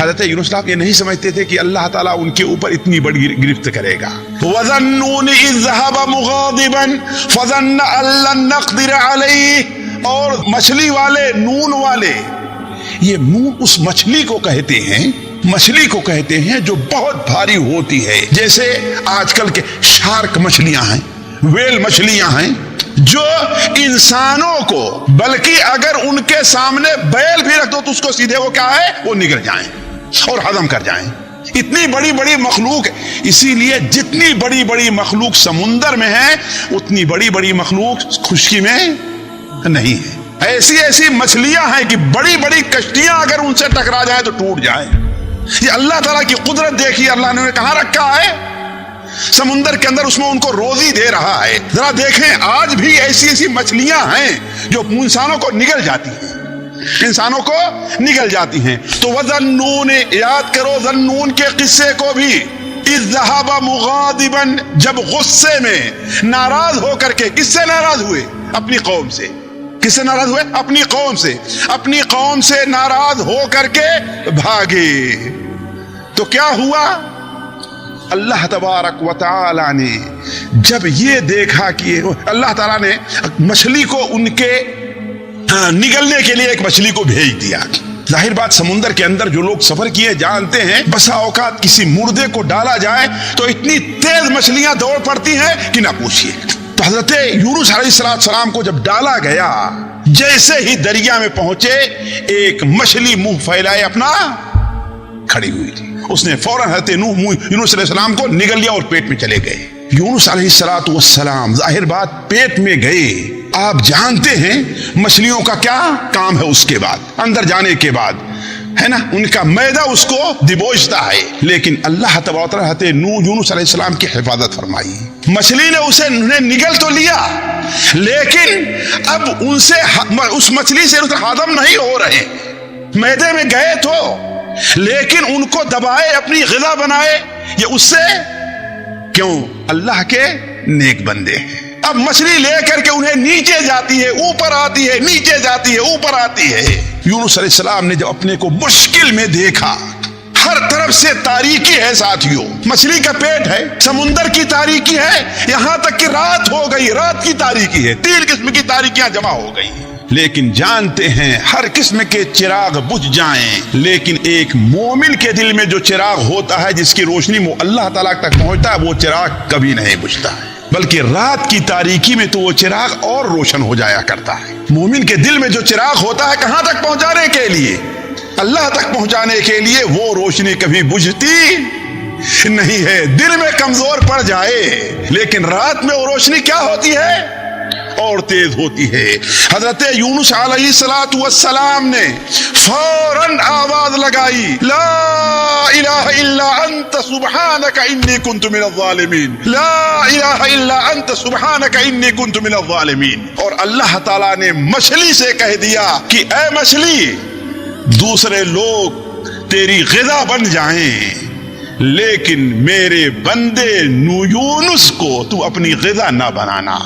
حضرت یونس صاحب یہ نہیں سمجھتے تھے کہ اللہ تعالیٰ ان کے اوپر اتنی بڑی گرفت کرے گا. وَظَنُّونِ إِذْ ذَهَبَ مُغَاضِبًا فَظَنَّ أَن لَّن نَّقْدِرَ عَلَيْهِ. اور مچھلی والے، نون والے، یہ نون اس مچھلی کو کہتے ہیں، مچھلی کو کہتے ہیں جو بہت بھاری ہوتی ہے. جیسے آج کل کے شارک مچھلیاں ہیں، ویل مچھلیاں ہیں، جو انسانوں کو، بلکہ اگر ان کے سامنے بیل بھی رکھ دو تو اس کو سیدھے وہ کیا ہے، وہ نگل جائیں اور ہضم کر جائیں. اتنی بڑی بڑی مخلوق ہے. اسی لیے جتنی بڑی بڑی مخلوق سمندر میں ہے اتنی بڑی بڑی مخلوق خشکی میں نہیں ہے. ایسی ایسی مچھلیاں ہیں کہ بڑی بڑی کشتیاں اگر ان سے ٹکرا جائیں تو ٹوٹ جائیں. یہ اللہ تعالیٰ کی قدرت دیکھیے، اللہ نے کہاں رکھا ہے، سمندر کے اندر، اس میں ان کو روزی دے رہا ہے. ذرا دیکھیں آج بھی ایسی ایسی مچھلیاں ہیں جو انسانوں کو نگل جاتی ہیں، انسانوں کو نگل جاتی ہیں. تو وَظَنُّونِ، یاد کرو ذنون کے قصے کو بھی. اِذْ ذَهَبَ مُغَاضِبًا، جب غصے میں ناراض ہو کر کے، کس سے ناراض ہوئے؟ اپنی قوم سے. کس سے ناراض ہوئے؟ اپنی قوم سے. اپنی قوم سے ناراض ہو کر کے بھاگے. تو کیا ہوا؟ اللہ تبارک و تعالی نے جب یہ دیکھا کہ اللہ تعالیٰ نے مچھلی کو ان کے نگلنے کے لیے ایک مچھلی کو بھیج دیا. ظاہر بات سمندر کے اندر جو لوگ سفر کیے جانتے ہیں، بسا اوقات کسی مردے کو ڈالا جائے تو اتنی تیز مچھلیاں دوڑ پڑتی ہیں کہ نہ پوچھیے. تو حضرت یونس علیہ السلام کو جب ڈالا گیا، جیسے ہی دریا میں پہنچے ایک مچھلی منہ پھیلائے اپنا کھڑی ہوئی تھی. اس نے فوراً حضرت یونس علیہ السلام کو نگل لیا اور پیٹ میں چلے گئے. یونس علیہ السلام ظاہر بات پیٹ میں گئے. آپ جانتے ہیں مچھلیوں کا کیا کام ہے، اس کے بعد اندر جانے کے بعد ہے نا، ان کا معدہ اس کو دبوچتا ہے. لیکن اللہ تبارک و تعالی یونس علیہ السلام کی حفاظت فرمائی. مچھلی نے اسے نگل تو لیا، لیکن اب ان سے اس مچھلی سے ہضم نہیں ہو رہے. معدے میں گئے تو لیکن ان کو دبائے، اپنی غذا بنائے. یہ اس سے کیوں؟ اللہ کے نیک بندے ہیں. اب مچھلی لے کر کے انہیں نیچے جاتی ہے، اوپر آتی ہے، نیچے جاتی ہے، اوپر آتی ہے. یونس علیہ السلام نے جب اپنے کو مشکل میں دیکھا، ہر طرف سے تاریکی ہے ساتھیوں، مچھلی کا پیٹ ہے، سمندر کی تاریکی ہے، یہاں تک کہ رات ہو گئی، رات کی تاریکی ہے، 3 قسم کی تاریکیاں جمع ہو گئی. لیکن جانتے ہیں ہر قسم کے چراغ بجھ جائیں، لیکن ایک مومن کے دل میں جو چراغ ہوتا ہے، جس کی روشنی وہ اللہ تعالیٰ تک پہنچتا ہے، وہ چراغ کبھی نہیں بجھتا ہے، بلکہ رات کی تاریکی میں تو وہ چراغ اور روشن ہو جایا کرتا ہے. مومن کے دل میں جو چراغ ہوتا ہے کہاں تک پہنچانے کے لیے؟ اللہ تک پہنچانے کے لیے. وہ روشنی کبھی بجھتی نہیں ہے، دل میں کمزور پڑ جائے، لیکن رات میں وہ روشنی کیا ہوتی ہے؟ اور تیز ہوتی ہے. حضرت یونس علیہ السلام نے فوراً آواز لگائی، لا الہ الا انت سبحانک انی کنت من الظالمین، لا الہ الا انت سبحانک انی کنت من الظالمین. اور اللہ تعالیٰ نے مچھلی سے کہہ دیا کہ اے مچھلی، دوسرے لوگ تیری غذا بن جائیں، لیکن میرے بندے یونس کو تو اپنی غذا نہ بنانا.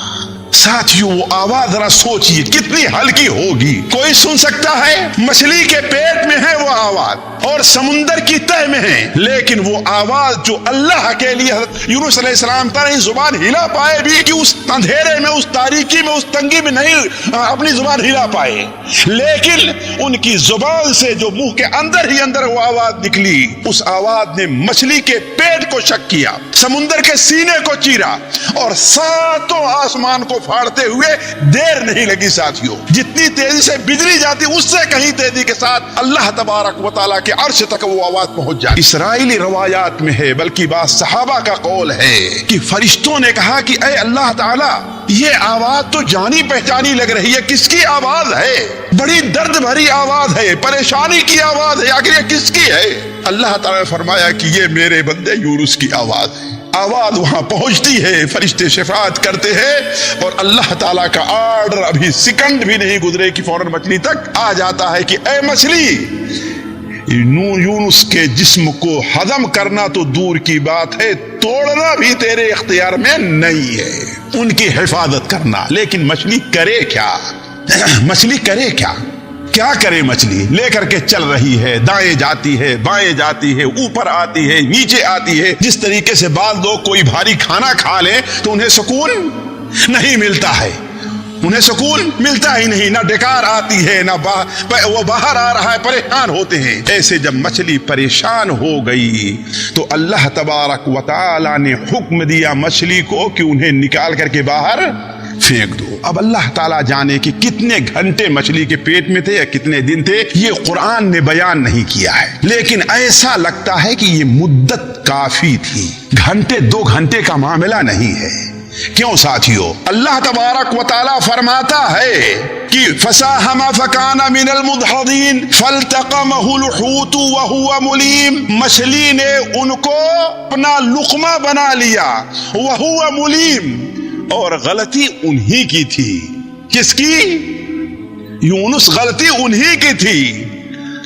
ساتھیوں وہ آواز ذرا سوچئے کتنی ہلکی ہوگی. کوئی سن سکتا ہے؟ مچھلی کے پیٹ میں ہے وہ آواز اور سمندر کی تہ میں ہے، لیکن وہ آواز جو اللہ کے لیے یونس علیہ السلام تعالیٰ زبان ہلا پائے بھی کہ اس اندھیرے میں، اس تاریکی میں، اس تنگی میں نہیں اپنی زبان ہلا پائے، لیکن ان کی زبان سے جو منہ کے اندر ہی اندر وہ آواز نکلی، اس آواز نے مچھلی کے پیٹ کو شک کیا، سمندر کے سینے کو چیرا اور ساتوں آسمان کو پھاڑتے ہوئے دیر نہیں لگی. ساتھیوں جتنی تیزی سے بجلی جاتی اس سے کہیں تیزی کے ساتھ اللہ تبارک و تعالیٰ کے عرش تک وہ آواز پہنچ جائے. اسرائیلی روایات میں ہے، بلکہ بعض صحابہ کا قول ہے کہ فرشتوں نے کہا کہ اے اللہ تعالیٰ، یہ آواز تو جانی پہچانی لگ رہی ہے، کس کی آواز ہے؟ بڑی درد بھری آواز ہے، پریشانی کی آواز ہے، آخر یہ کس کی ہے؟ اللہ تعالیٰ نے فرمایا کہ یہ میرے بندے یونس کی آواز ہے. آواز وہاں پہنچتی ہے، فرشتے شفاعت کرتے ہیں اور اللہ تعالیٰ کا آرڈر ابھی سیکنڈ بھی نہیں گزرے کہ فوراً مچھلی تک آ جاتا ہے کہ اے مچھلی، یونس کے جسم کو ہضم کرنا تو دور کی بات ہے، توڑنا بھی تیرے اختیار میں نہیں ہے، ان کی حفاظت کرنا. لیکن مچھلی کرے کیا؟ مچھلی کرے کیا؟ کیا کرے مچھلی؟ لے کر کے چل رہی ہے، دائیں جاتی ہے، بائیں جاتی ہے، اوپر آتی ہے، نیچے آتی ہے. جس طریقے سے بعض لوگ کوئی بھاری کھانا کھا لیں تو انہیں سکون نہیں ملتا ہے، انہیں سکون ملتا ہی نہیں، نہ ڈکار آتی ہے، نہ وہ باہر آ رہا ہے، پریشان ہوتے ہیں. ایسے جب مچھلی پریشان ہو گئی تو اللہ تبارک و تعالی نے حکم دیا مچھلی کو کہ انہیں نکال کر کے باہر پھینک دو. اب اللہ تعالیٰ جانے کہ کتنے گھنٹے مچھلی کے پیٹ میں تھے یا کتنے دن تھے، یہ قرآن نے بیان نہیں کیا ہے، لیکن ایسا لگتا ہے کہ یہ مدت کافی تھی، گھنٹے 2 گھنٹے کا معاملہ نہیں ہے. کیوں ساتھیو؟ اللہ تبارک و تعالیٰ فرماتا ہے کہ فساہم فکان من المدحضین فالتقمہ الحوت وہو ملیم، مچھلی نے ان کو اپنا لقمہ بنا لیا، وہو ملیم، اور غلطی انہی کی تھی. کس کی؟ یونس، غلطی انہی کی تھی.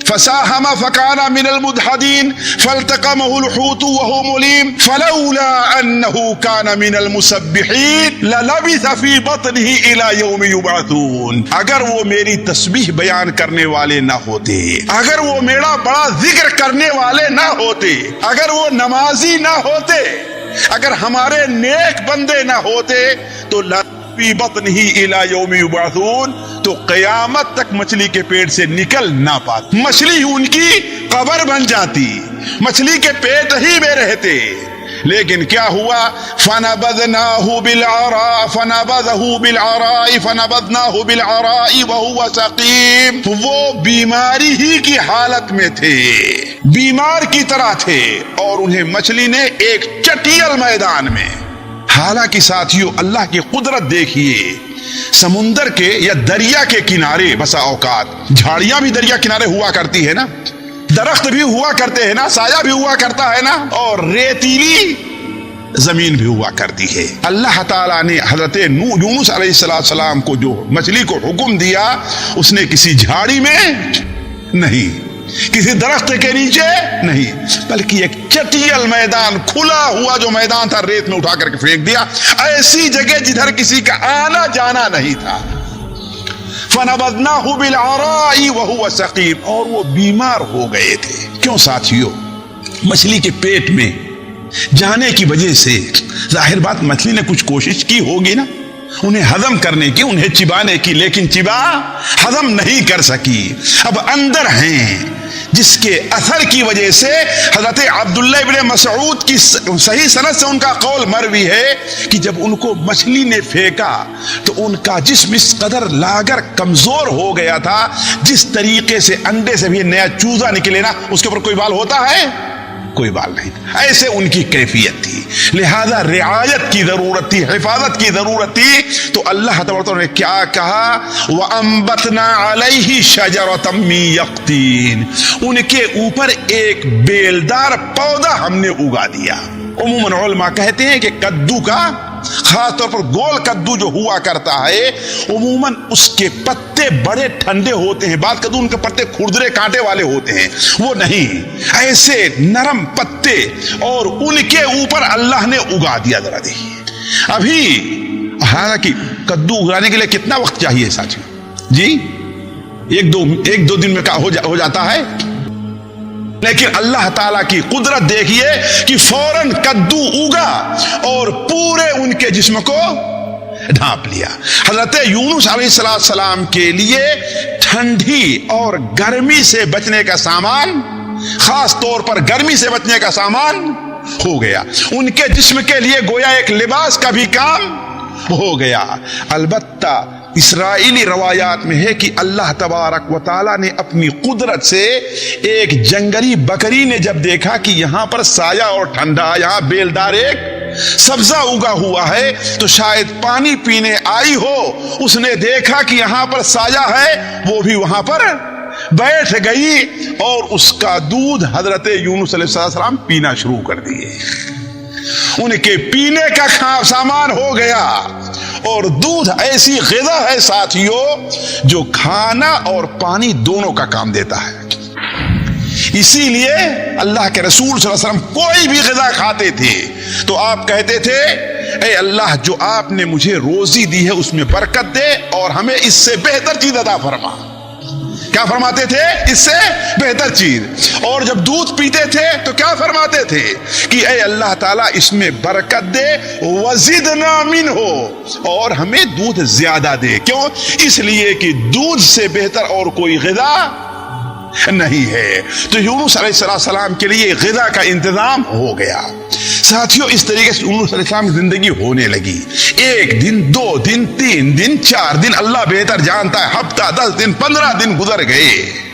فساہم فکان من المدحضین فالتقمہ الحوت وہو ملیم فلولا انہ کان من المسبحین للبث فی بطنہ الی یوم یبعثون. اگر وہ میری تسبیح بیان کرنے والے نہ ہوتے، اگر وہ میرا بڑا ذکر کرنے والے نہ ہوتے، اگر وہ نمازی نہ ہوتے، اگر ہمارے نیک بندے نہ ہوتے تو فی بطنہ الی یوم یبعثون، تو قیامت تک مچھلی کے پیٹ سے نکل نہ پاتی، مچھلی ان کی قبر بن جاتی، مچھلی کے پیٹ ہی میں رہتے. لیکن کیا ہوا؟ فنبذناہ بالعراء وہو سقیم، وہ بیماری ہی کی حالت میں تھے، بیمار کی طرح تھے، اور انہیں مچھلی نے ایک چٹیل میدان میں. حالانکہ ساتھیو اللہ کی قدرت دیکھیے، سمندر کے یا دریا کے کنارے بسا اوقات جھاڑیاں بھی دریا کنارے ہوا کرتی ہے نا، درخت بھی ہوا کرتے ہیں نا، سایہ بھی ہوا کرتا ہے نا، اور ریتیلی زمین بھی ہوا کرتی ہے. اللہ تعالیٰ نے حضرت یونس علیہ السلام کو جو مچھلی کو حکم دیا، اس نے کسی جھاڑی میں نہیں، کسی درخت کے نیچے نہیں، بلکہ ایک چٹیل میدان، کھلا ہوا جو میدان تھا، ریت میں اٹھا کر کے پھینک دیا، ایسی جگہ جدھر کسی کا آنا جانا نہیں تھا. فنبذناہ بالعراء وہو سقیم، اور وہ بیمار ہو گئے تھے. کیوں ساتھیو؟ مچھلی کے پیٹ میں جانے کی وجہ سے ظاہر بات مچھلی نے کچھ کوشش کی ہوگی نا انہیں ہضم کرنے کی، انہیں چبانے کی، لیکن چبا ہضم نہیں کر سکی. اب اندر ہیں، جس کے اثر کی وجہ سے حضرت عبداللہ ابن مسعود کی صحیح سند سے ان کا قول مروی ہے کہ جب ان کو مچھلی نے پھینکا تو ان کا جسم اس قدر لاغر کمزور ہو گیا تھا، جس طریقے سے انڈے سے بھی نیا چوزا نکلے نا، اس کے اوپر کوئی بال ہوتا ہے؟ کوئی بال نہیں، ایسے ان کی کیفیت تھی. لہذا رعایت کی ضرورت تھی، حفاظت کی ضرورت تھی. تو اللہ تبارک نے کیا کہا؟ وَأَنبَتْنَا عَلَيْهِ شَجَرَةً مِّن يَقْطِينٍ، ان کے اوپر ایک بیلدار پودا ہم نے اگا دیا. عموماً علماء کہتے ہیں کہ کدو کا، خاص طور پر گول کدو جو ہوا کرتا ہے، عموماً اس کے پتے بڑے ٹھنڈے ہوتے ہیں، بعض کدو ان کے پتے کھردرے کانٹے والے ہوتے ہیں، وہ نہیں، ایسے نرم پتے، اور ان کے اوپر اللہ نے اگا دیا. ذرا دیکھیے، ابھی حالانکہ کدو اگانے کے لیے کتنا وقت چاہیے ساتھی جی؟ ایک دو دن میں ہو جاتا ہے، لیکن اللہ تعالیٰ کی قدرت دیکھیے کہ فوراً کدو اگا اور پورے ان کے جسم کو ڈھانپ لیا. حضرت یونس علیہ السلام کے لیے ٹھنڈی اور گرمی سے بچنے کا سامان، خاص طور پر گرمی سے بچنے کا سامان ہو گیا. ان کے جسم کے لیے گویا ایک لباس کا بھی کام ہو گیا. البتہ اسرائیلی روایات میں ہے کہ اللہ تبارک و تعالیٰ نے اپنی قدرت سے ایک جنگلی بکری نے جب دیکھا کہ یہاں پر سایہ اور ٹھنڈا، یہاں بیلدار ایک سبزہ اگا ہوا ہے، تو شاید پانی پینے آئی ہو، اس نے دیکھا کہ یہاں پر سایہ ہے، وہ بھی وہاں پر بیٹھ گئی اور اس کا دودھ حضرت یونس علیہ السلام پینا شروع کر دیے. ان کے پینے کا سامان ہو گیا. اور دودھ ایسی غذا ہے ساتھیوں جو کھانا اور پانی دونوں کا کام دیتا ہے. اسی لیے اللہ کے رسول صلی اللہ علیہ وسلم کوئی بھی غذا کھاتے تھے تو آپ کہتے تھے، اے اللہ جو آپ نے مجھے روزی دی ہے اس میں برکت دے اور ہمیں اس سے بہتر چیز عطا فرما. کیا فرماتے تھے؟ اس سے بہتر چیز. اور جب دودھ پیتے تھے تو کیا فرماتے تھے کہ اے اللہ تعالیٰ اس میں برکت دے، وزدنا منہ، اور ہمیں دودھ زیادہ دے. کیوں؟ اس لیے کہ دودھ سے بہتر اور کوئی غذا نہیں ہے. تو یونس علیہ السلام کے لیے غذا کا انتظام ہو گیا. ساتھیوں، اس طریقے سے یونس علیہ السلام کی زندگی ہونے لگی. 1 دن 2 دن 3 دن 4 دن، اللہ بہتر جانتا ہے، ہفتہ 10 دن 15 دن گزر گئے.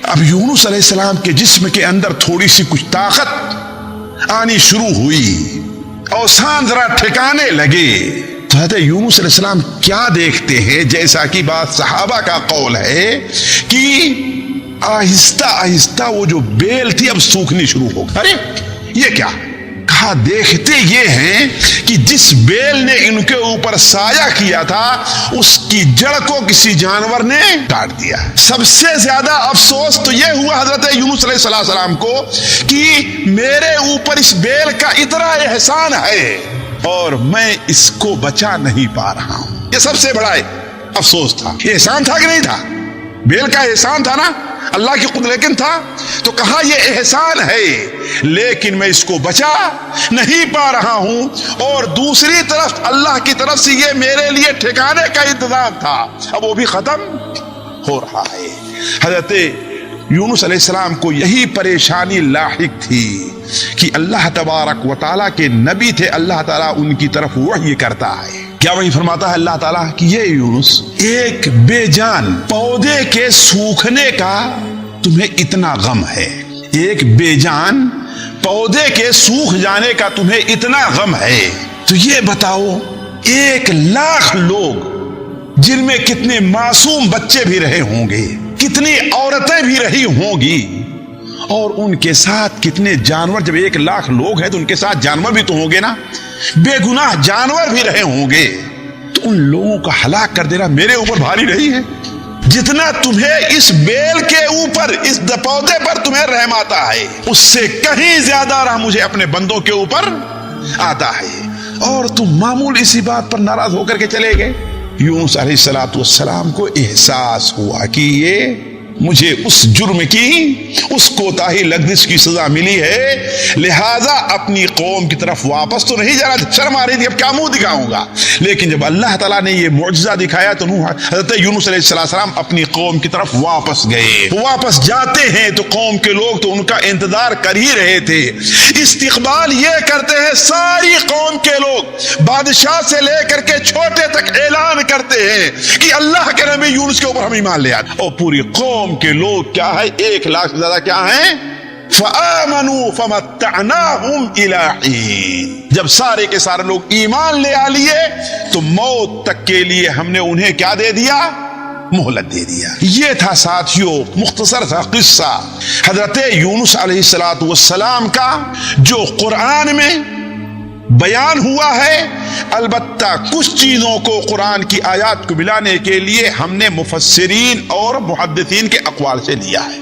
اب یونس علیہ السلام کے جسم کے اندر تھوڑی سی کچھ طاقت آنی شروع ہوئی، اوسان ذرا ٹھکانے لگے. تو حضرت یونس علیہ السلام کیا دیکھتے ہیں؟ جیسا کہ بات صحابہ کا قول ہے کہ آہستہ آہستہ وہ جو بیل تھی اب سوکھنی شروع ہو گئی. ارے یہ کیا؟ کہا دیکھتے یہ ہیں کہ جس بیل نے ان کے اوپر سایہ کیا تھا اس کی جڑ کو کسی جانور نے کاٹ دیا. سب سے زیادہ افسوس تو یہ ہوا حضرت یونس علیہ السلام کو کہ میرے اوپر اس بیل کا اتنا احسان ہے اور میں اس کو بچا نہیں پا رہا ہوں. یہ سب سے بڑا افسوس تھا. یہ احسان تھا کہ نہیں تھا؟ بیل کا احسان تھا نا، اللہ کی قدرت، لیکن تھا. تو کہا یہ احسان ہے لیکن میں اس کو بچا نہیں پا رہا ہوں. اور دوسری طرف اللہ کی طرف سے یہ میرے لیے ٹھکانے کا انتظام تھا، اب وہ بھی ختم ہو رہا ہے. حضرت یونس علیہ السلام کو یہی پریشانی لاحق تھی کہ اللہ تبارک و تعالیٰ کے نبی تھے، اللہ تعالیٰ ان کی طرف وحی کرتا ہے. کیا وہی فرماتا ہے اللہ تعالیٰ کہ یہ یونس، ایک بے جان پودے کے سوکھنے کا تمہیں اتنا غم ہے، ایک بے جان پودے کے سوکھ جانے کا تمہیں اتنا غم ہے، تو یہ بتاؤ 1,00,000 لوگ جن میں کتنے معصوم بچے بھی رہے ہوں گے، کتنی عورتیں بھی رہی ہوں گی، اور ان کے ساتھ کتنے جانور. جب 1,00,000 لوگ ہیں تو ان کے ساتھ جانور بھی تو ہوں گے نا، بے گناہ جانور بھی رہے ہوں گے. تو ان لوگوں کا ہلاک کر دینا میرے اوپر بھاری نہیں ہے جتنا تمہیں اس بیل کے اوپر، اس پودے پر تمہیں رحم آتا ہے، اس سے کہیں زیادہ رحم مجھے اپنے بندوں کے اوپر آتا ہے. اور تم معمول اسی بات پر ناراض ہو کر کے چلے گئے. یونس علیہ السلام کو احساس ہوا کہ یہ مجھے اس جرم کی، اس کوتاہی لغزش کی سزا ملی ہے، لہذا اپنی قوم کی طرف واپس تو نہیں جانا. شرم آ رہی تھی، اب کیا منہ دکھاؤں گا. لیکن جب اللہ تعالیٰ نے یہ معجزہ دکھایا تو حضرت یونس علیہ السلام اپنی قوم کی طرف واپس گئے. واپس جاتے ہیں تو قوم کے لوگ تو ان کا انتظار کر ہی رہے تھے. استقبال یہ کرتے ہیں ساری قوم کے لوگ، بادشاہ سے لے کر کے چھوٹے تک اعلان کرتے ہیں کہ اللہ کے نبی یونس کے اوپر ہم ایمان لے آتے. اور پوری قوم کے لوگ کیا ہے، 1,00,000 سے زیادہ کیا ہیں، فآمنوا فمتعناهم إلى حين. جب سارے کے سارے لوگ ایمان لے آ لیے تو موت تک کے لیے ہم نے انہیں کیا دے دیا، مہلت دے دیا. یہ تھا ساتھیوں مختصر سا قصہ حضرت یونس علیہ السلام کا جو قرآن میں بیان ہوا ہے. البتہ کچھ چیزوں کو قرآن کی آیات کو ملانے کے لیے ہم نے مفسرین اور محدثین کے اقوال سے لیا ہے.